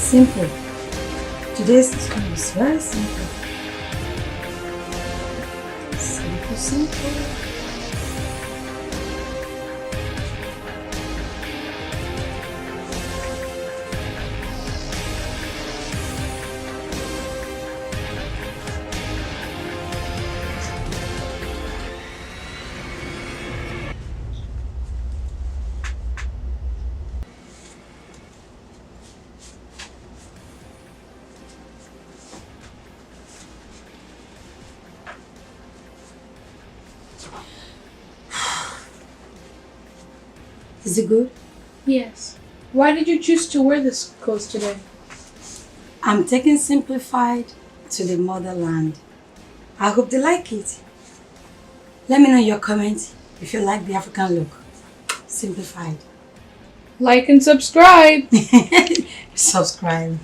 Simple. Today's story is very simple. Simple, simple. Is it good? Yes. Why did you choose to wear this clothes today? I'm taking Simplified to the motherland. I hope they like it. Let me know in your comments if you like the African look. Simplified. Like and subscribe. Subscribe.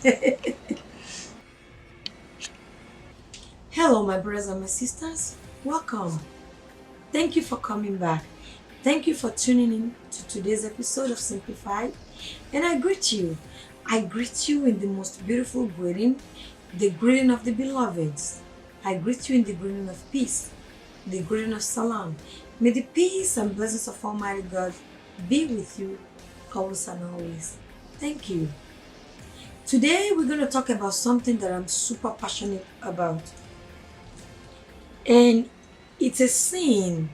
Hello, my brothers and my sisters. Welcome. Thank you for coming back. Thank you for tuning in to today's episode of Simplified. And I greet you. I greet you in the most beautiful greeting, the greeting of the beloveds. I greet you in the greeting of peace, the greeting of Salaam. May the peace and blessings of Almighty God be with you always and always. Thank you. Today we're going to talk about something that I'm super passionate about. And it's a sin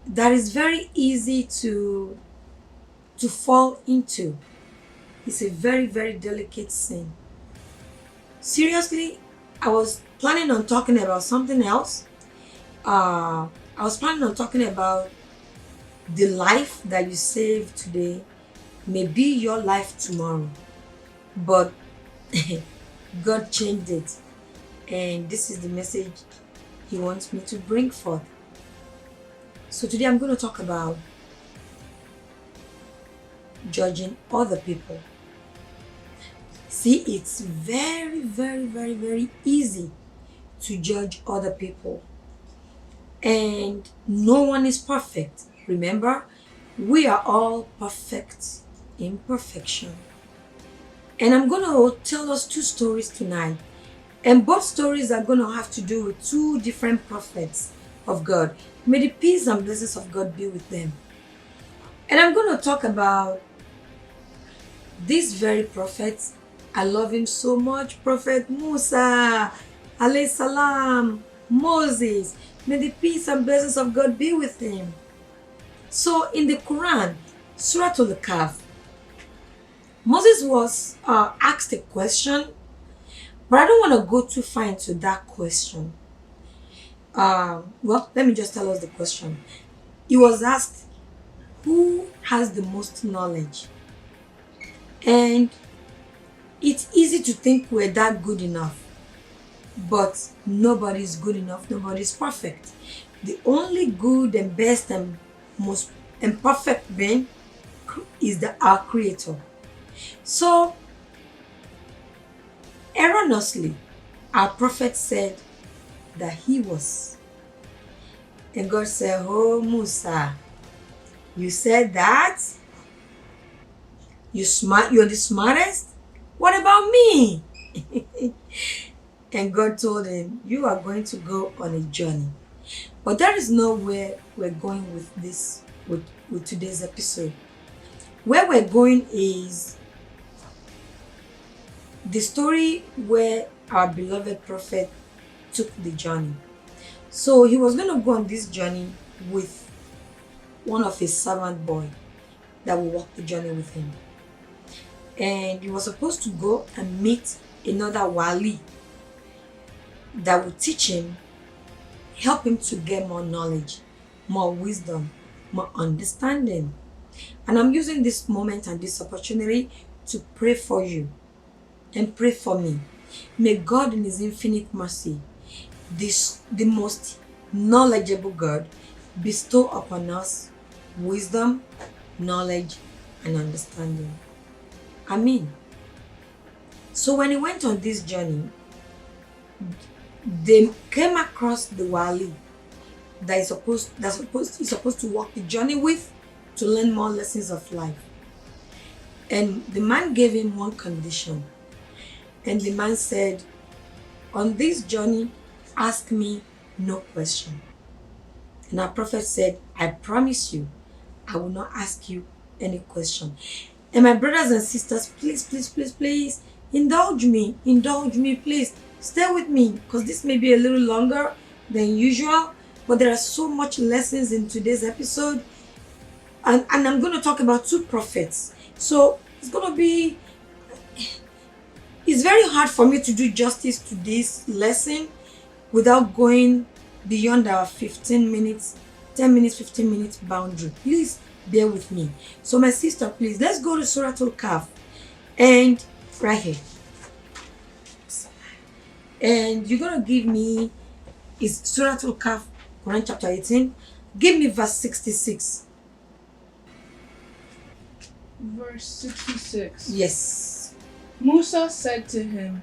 that is very easy to fall into. It's a very, very delicate sin. Seriously, I was planning on talking about something else. I was planning on talking about the life that you save today may be your life tomorrow. But God changed it. And this is the message He wants me to bring forth. So today I'm going to talk about judging other people. See, it's very, very, very, very easy to judge other people. And no one is perfect. Remember, we are all perfect in perfection. And I'm going to tell us two stories tonight. And both stories are going to have to do with two different prophets of God. May the peace and blessings of God be with them. And I'm going to talk about this very prophet. I love him so much. Prophet Musa, alayhi Salaam, Moses. May the peace and blessings of God be with him. So in the Quran, Surah Al-Kahf, Moses was asked a question, but I don't want to go too far into that question. Well, let me just tell us the question. He was asked, who has the most knowledge? And it's easy to think we're that good enough, but nobody's good enough, nobody's perfect. The only good and best and most and perfect being is our Creator. So, erroneously, our prophet said that he was. And God said, oh Musa, you said that? You're the smartest? What about me? And God told him, you are going to go on a journey. But that is not where we're going with this, with today's episode. Where we're going is the story where our beloved prophet took the journey. So he was going to go on this journey with one of his servant boy that will walk the journey with him. And he was supposed to go and meet another wali that would teach him, help him to get more knowledge, more wisdom, more understanding. And I'm using this moment and this opportunity to pray for you and pray for me. May God in His infinite mercy, the most knowledgeable God, bestow upon us wisdom, knowledge, and understanding. Amen. So when he went on this journey, they came across the wali that he's supposed to walk the journey with to learn more lessons of life. And the man gave him one condition. And the man said, on this journey, ask me no question. And our prophet said, I promise you, I will not ask you any question. And my brothers and sisters, please, please, please, please, indulge me, please. Stay with me, because this may be a little longer than usual, but there are so much lessons in today's episode. And I'm going to talk about two prophets. So it's very hard for me to do justice to this lesson without going beyond our 15 minutes, 10 minutes, 15 minutes boundary. Please bear with me. So my sister, please, let's go to Surah Al-Kahf. And right here. And you're going to give me, is Surah Al-Kahf, Quran chapter 18. Give me verse 66. Verse 66. Yes. Musa said to him,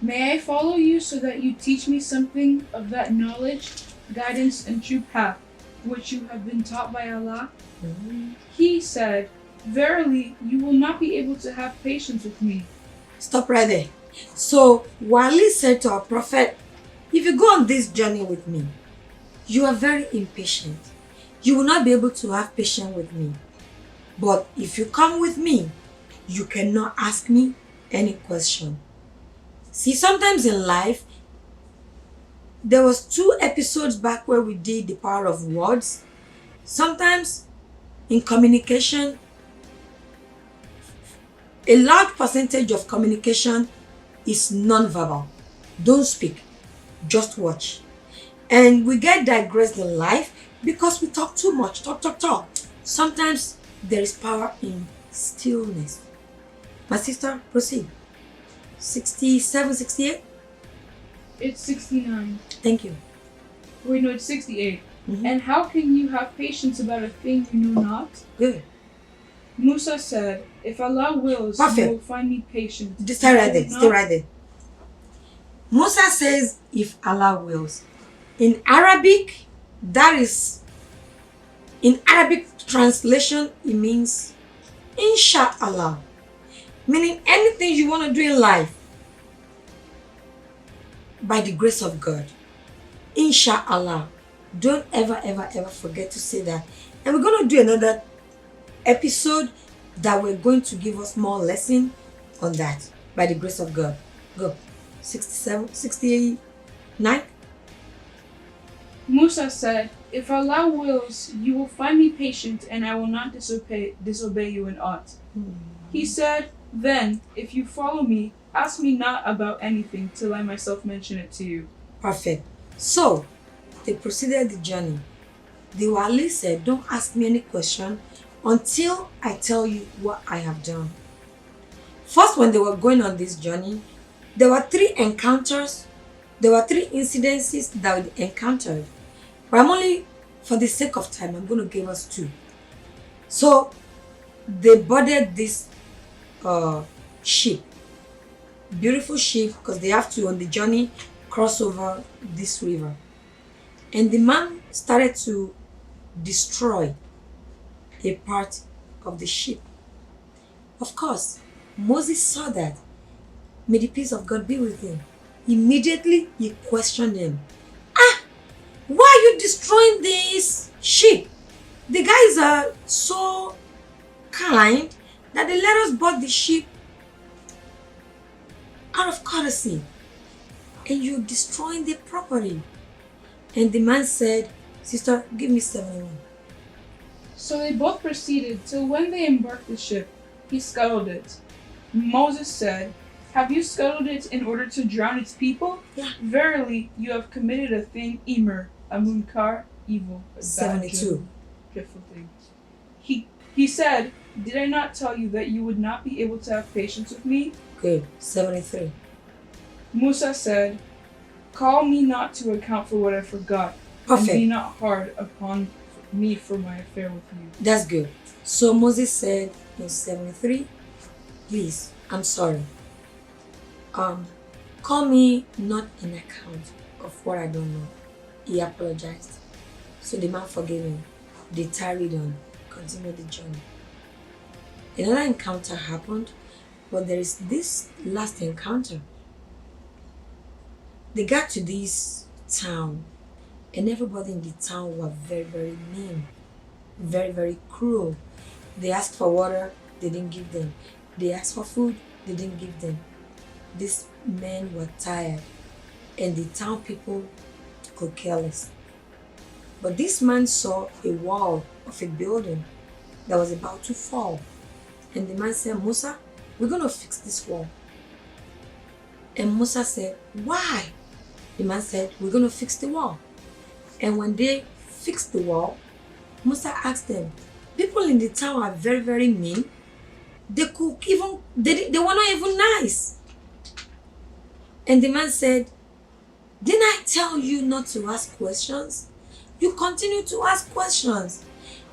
May I follow you so that you teach me something of that knowledge, guidance, and true path which you have been taught by Allah? He said, Verily, you will not be able to have patience with me. Stop right there. So Wali said to our prophet, if you go on this journey with me, you are very impatient. You will not be able to have patience with me. But if you come with me, you cannot ask me any question. See, sometimes in life, there was 2 episodes back where we did the power of words. Sometimes in communication, a large percentage of communication is non-verbal. Don't speak, just watch. And we get digressed in life because we talk too much, talk. Sometimes there is power in stillness. My sister, proceed. 67, 68? It's 69. Thank you. Wait, no, it's 68. Mhm. And how can you have patience about a thing you know not? Good. Musa said, If Allah wills, Perfect. you will find me patient. Just stay right there. If Stay not, right there. Musa says, if Allah wills. In Arabic, in Arabic translation, it means Inshallah. Meaning anything you want to do in life, by the grace of God. Inshallah. Don't ever forget to say that. And we're going to do another episode that we're going to give us more lesson on that, by the grace of God. Go. 67, 69. Musa said, If Allah wills, you will find me patient, and I will not disobey you in aught. He said, Then, if you follow me, ask me not about anything till I myself mention it to you. Perfect. So, they proceeded the journey. The Wali said, don't ask me any question until I tell you what I have done. First, when they were going on this journey, there were 3 encounters. There were 3 incidences that they encountered. But I'm only, for the sake of time, I'm going to give us 2. So, they boarded this ship. Beautiful ship, because they have to, on the journey, cross over this river. And the man started to destroy a part of the ship. Of course, Moses saw that. May the peace of God be with him. Immediately, he questioned him. Why are you destroying this ship? The guys are so kind that they let us board the ship out of courtesy. And you're destroying the property. And the man said, Sister, give me 71. So they both proceeded till when they embarked the ship, he scuttled it. Moses said, Have you scuttled it in order to drown its people? Yeah. Verily, you have committed a thing, Emer, a munkar, evil. A bad 72. dreadful thing. He said, Did I not tell you that you would not be able to have patience with me? Good. 73. Musa said, Call me not to account for what I forgot, Perfect. and be not hard upon me for my affair with you. That's good. So Moses said in 73, please, I'm sorry. Call me not in account of what I don't know. He apologized. So the man forgave him. They tarried on, continued the journey. Another encounter happened, but there is this last encounter. They got to this town, and everybody in the town were very, very mean, very, very cruel. They asked for water, they didn't give them. They asked for food, they didn't give them. These men were tired, and the town people could care less. But this man saw a wall of a building that was about to fall. And the man said, Musa, we're going to fix this wall. And Musa said, why? The man said, we're going to fix the wall. And when they fixed the wall, Musa asked them, people in the town are very, very mean. They were not even nice. And the man said, didn't I tell you not to ask questions? You continue to ask questions.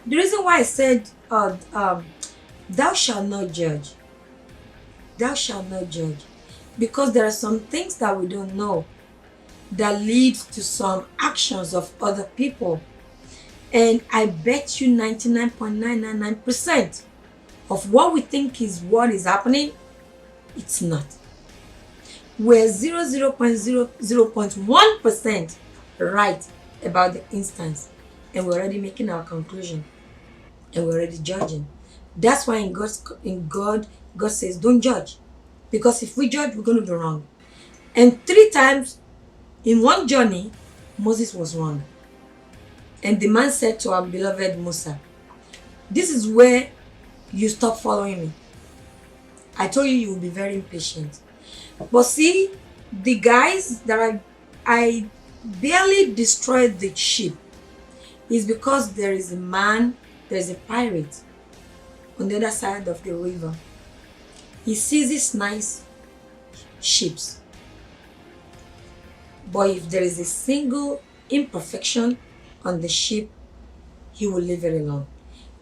The reason why I said, thou shalt not judge. Thou shalt not judge. Because there are some things that we don't know that lead to some actions of other people. And I bet you 99.999% of what we think is what is happening, it's not. We're 0.1% right about the instance, and we're already making our conclusion, and we're already judging. That's why God says, don't judge. Because if we judge, we're going to be wrong. And 3 times in one journey, Moses was wrong. And the man said to our beloved Musa, this is where you stop following me. I told you will be very impatient. But see, the guys that I barely destroyed the ship is because there is a pirate on the other side of the river. He sees these nice ships. But if there is a single imperfection on the ship, he will leave it alone.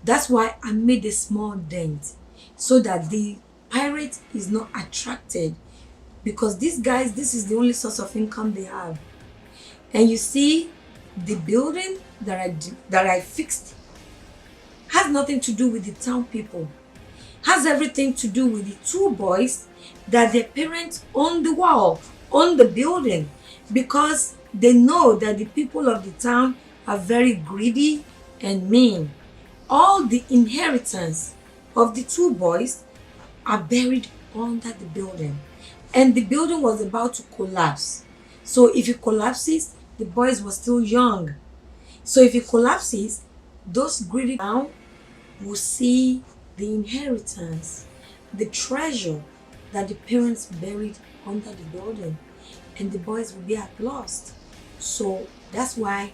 That's why I made a small dent so that the pirate is not attracted, because these guys, this is the only source of income they have. And you see, the building that I fixed has nothing to do with the town people. Has everything to do with the 2 boys that their parents own the wall, own the building, because they know that the people of the town are very greedy and mean. All the inheritance of the 2 boys are buried under the building. And the building was about to collapse. So if it collapses, the boys were still young. So if it collapses, those greedy now will see the inheritance, the treasure that the parents buried under the building, and the boys will be at lost. So that's why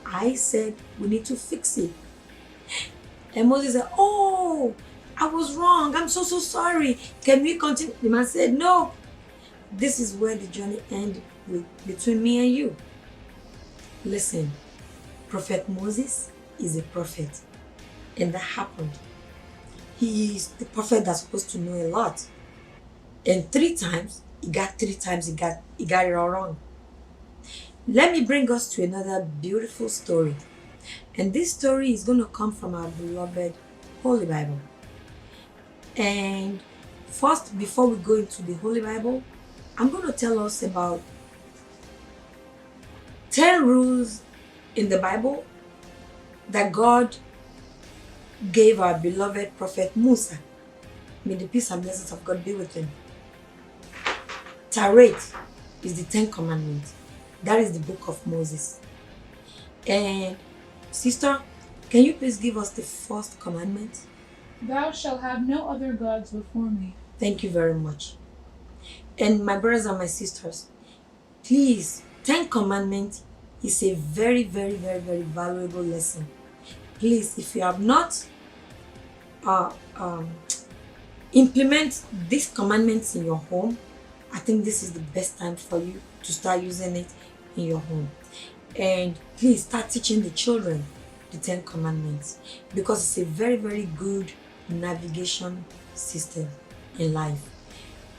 I said we need to fix it. And Moses said, oh, I was wrong. I'm so sorry. Can we continue? The man said, no. This is where the journey ends between me and you. Listen, Prophet Moses is a prophet. And that happened. He is the prophet that's supposed to know a lot. And 3 times, he got it all wrong. Let me bring us to another beautiful story. And this story is going to come from our beloved Holy Bible. And first, before we go into the Holy Bible, I'm going to tell us about 10 rules in the Bible that God gave our beloved prophet Musa. May the peace and blessings of God be with him. Taret is the 10 commandments. That is the book of Moses. And sister, can you please give us the first commandment? Thou shalt have no other gods before me. Thank you very much. And my brothers and my sisters, please, 10 commandments is a very, very, very, very valuable lesson. Please, if you have not implement these commandments in your home, I think this is the best time for you to start using it in your home. And please start teaching the children the 10 commandments, because it's a very, very good navigation system in life.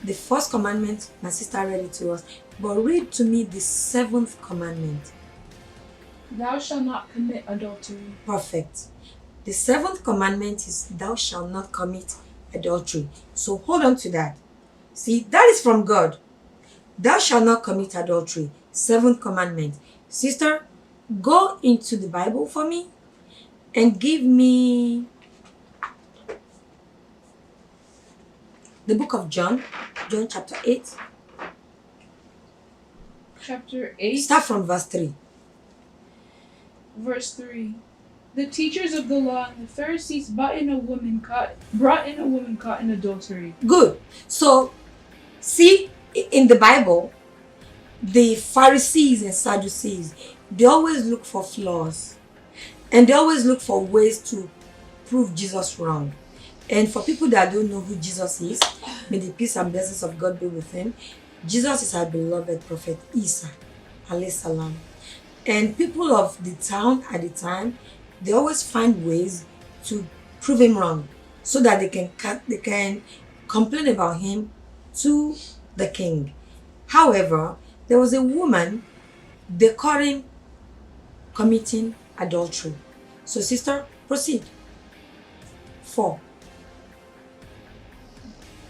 The first commandment, my sister read it to us, but read to me the 7th commandment. Thou shalt not commit adultery. Perfect. The 7th commandment is thou shalt not commit adultery. So hold on to that. See, that is from God. Thou shalt not commit adultery. 7th commandment. Sister, go into the Bible for me and give me the book of John. John chapter 8. Chapter 8. Start from verse 3. Verse 3. The teachers of the law and the Pharisees brought in a woman caught in adultery. Good. So, see, in the Bible, the Pharisees and Sadducees, they always look for flaws. And they always look for ways to prove Jesus wrong. And for people that don't know who Jesus is, may the peace and blessings of God be with him. Jesus is our beloved prophet Isa, Salaam. And people of the town at the time, they always find ways to prove him wrong so that they can complain about him to the king. However, there was a woman, they caught him committing adultery. So sister, proceed. 4.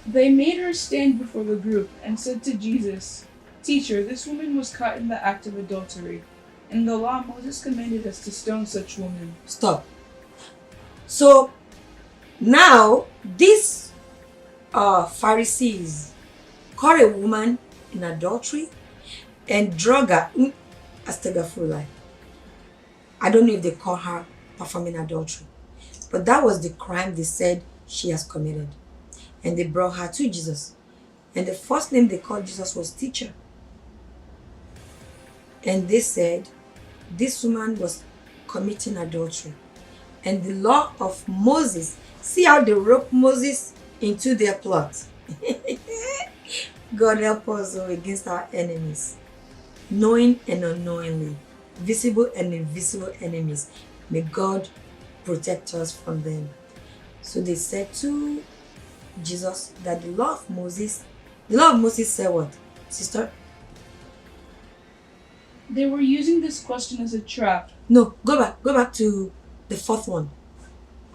They made her stand before the group and said to Jesus, Teacher, this woman was caught in the act of adultery. In the law, Moses commanded us to stone such women. Stop. So now these Pharisees caught a woman in adultery and drug her. Astaghfirullah. I don't know if they caught her performing adultery, but that was the crime they said she has committed. And they brought her to Jesus. And the first name they called Jesus was teacher. And they said this woman was committing adultery. And the law of Moses, see how they roped Moses into their plot. God help us against our enemies, knowing and unknowingly, visible and invisible enemies. May God protect us from them. So they said to Jesus that the law of Moses said what? Sister? They were using this question as a trap. No, go back to the 4th one.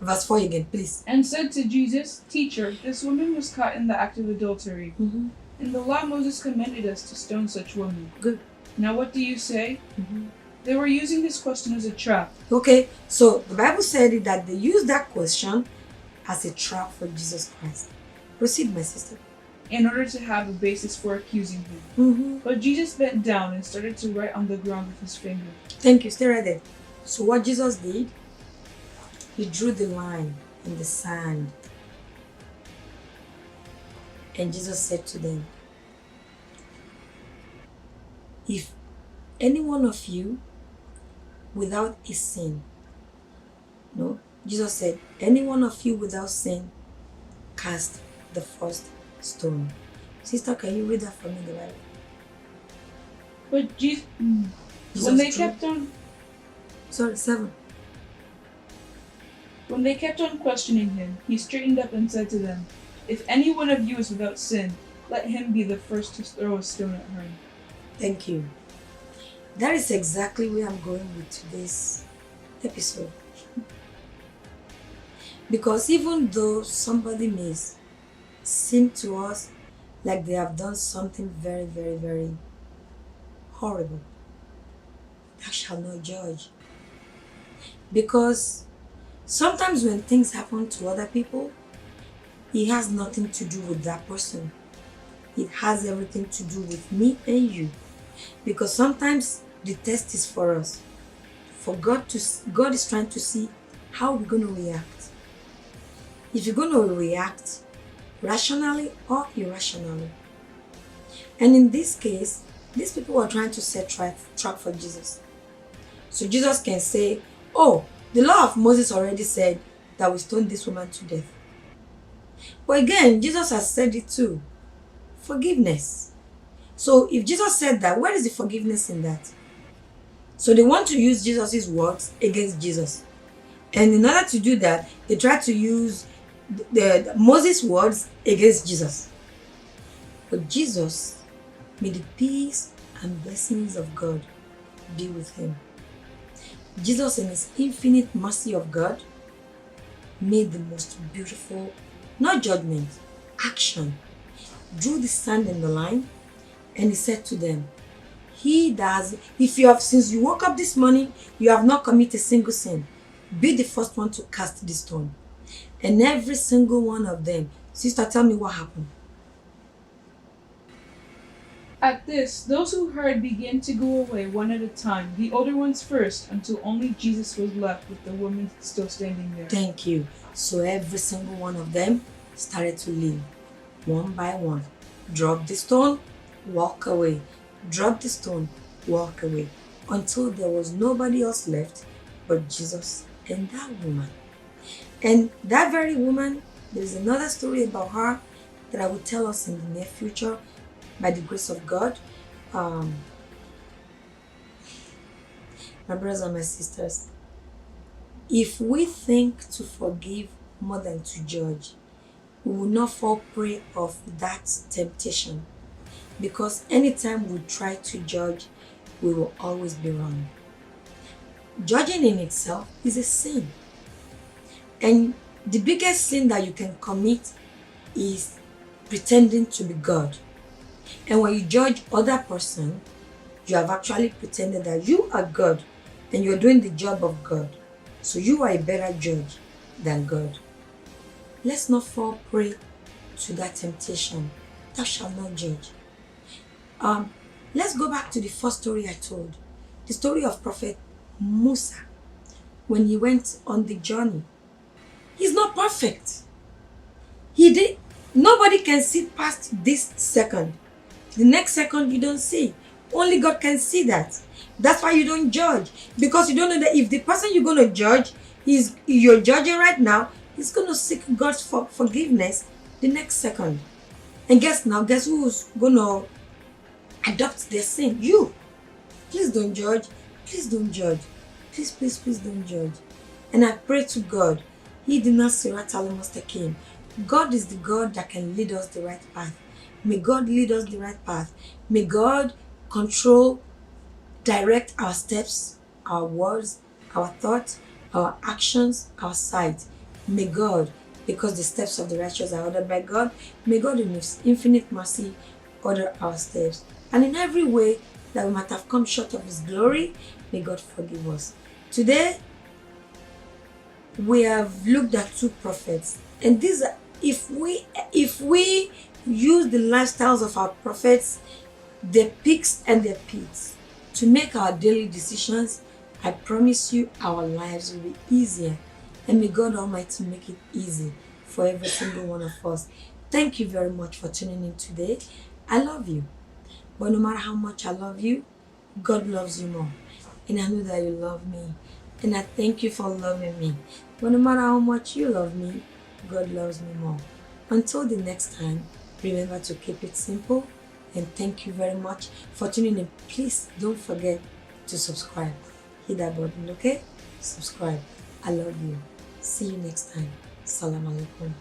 Verse 4 again, please. And said to Jesus, Teacher, this woman was caught in the act of adultery. Mm-hmm. In the law, Moses commanded us to stone such women. Good. Now what do you say? Mm-hmm. They were using this question as a trap. Okay, so the Bible said that they used that question as a trap for Jesus Christ. Proceed, my sister. In order to have a basis for accusing him. Mm-hmm. But Jesus bent down and started to write on the ground with his finger. Thank you, stay right there. So what Jesus did, he drew the line in the sand. And Jesus said to them, if any one of you without a sin, no, Jesus said, any one of you without sin, cast the first stone. Sister, can you read that for me in the Bible? But Jesus Jesus drew- kept on 7. When they kept on questioning him, he straightened up and said to them, If any one of you is without sin, let him be the first to throw a stone at her. Thank you. That is exactly where I'm going with today's episode. Because even though somebody may seem to us like they have done something very, very, very horrible, thou shalt not judge. Because sometimes when things happen to other people, it has nothing to do with that person. It has everything to do with me and you. Because sometimes the test is for us. God is trying to see how we're going to react. If you're going to react rationally or irrationally. And in this case, these people are trying to set trap for Jesus. So Jesus can say, oh, the law of Moses already said that we stone this woman to death. But again, Jesus has said it too. Forgiveness. So if Jesus said that, where is the forgiveness in that? So they want to use Jesus' words against Jesus. And in order to do that, they try to use the Moses' words against Jesus. But Jesus, may the peace and blessings of God be with him. Jesus, in his infinite mercy of God, made the most beautiful Not judgment, action. Drew the sand in the line, and he said to them, if you have, since you woke up this morning, you have not committed a single sin, be the first one to cast the stone. And every single one of them, sister, tell me what happened. At this, those who heard began to go away one at a time, the older ones first, until only Jesus was left with the woman still standing there. Thank you. So every single one of them started to leave, one by one. Drop the stone, walk away. Drop the stone, walk away. Until there was nobody else left but Jesus and that woman. And that very woman, there's another story about her that I will tell us in the near future by the grace of God. My brothers and my sisters, if we think to forgive more than to judge, we will not fall prey of that temptation, because anytime we try to judge, we will always be wrong. Judging in itself is a sin, and the biggest sin that you can commit is pretending to be God. And when you judge other person, you have actually pretended that you are God and you're doing the job of God. So you are a better judge than God. Let's not fall prey to that temptation. Thou shalt not judge. Let's go back to the first story I told. The story of Prophet Musa when he went on the journey. He's not perfect. Nobody can see past this second. The next second you don't see. Only God can see that. That's why you don't judge. Because you don't know that if the person you're going to judge, you're judging right now, he's going to seek God's forgiveness the next second. And guess who's going to adopt their sin? You. Please don't judge. Please don't judge. Please, please, please don't judge. And I pray to God, He did not sirat al-mustaqim. God is the God that can lead us the right path. May God lead us the right path. May God control, direct our steps, our words, our thoughts, our actions, our sight. May God, because the steps of the righteous are ordered by God, may God in His infinite mercy order our steps. And in every way that we might have come short of His glory, may God forgive us. Today, we have looked at two prophets. And these are, if we use the lifestyles of our prophets, their peaks and their peaks, to make our daily decisions, I promise you our lives will be easier. And may God Almighty make it easy for every single one of us. Thank you very much for tuning in today. I love you. But no matter how much I love you, God loves you more. And I know that you love me. And I thank you for loving me. But no matter how much you love me, God loves me more. Until the next time, remember to keep it simple. And thank you very much for tuning in. Please don't forget to subscribe. Hit that button, okay? Subscribe. I love you. See you next time. Salaam alaikum.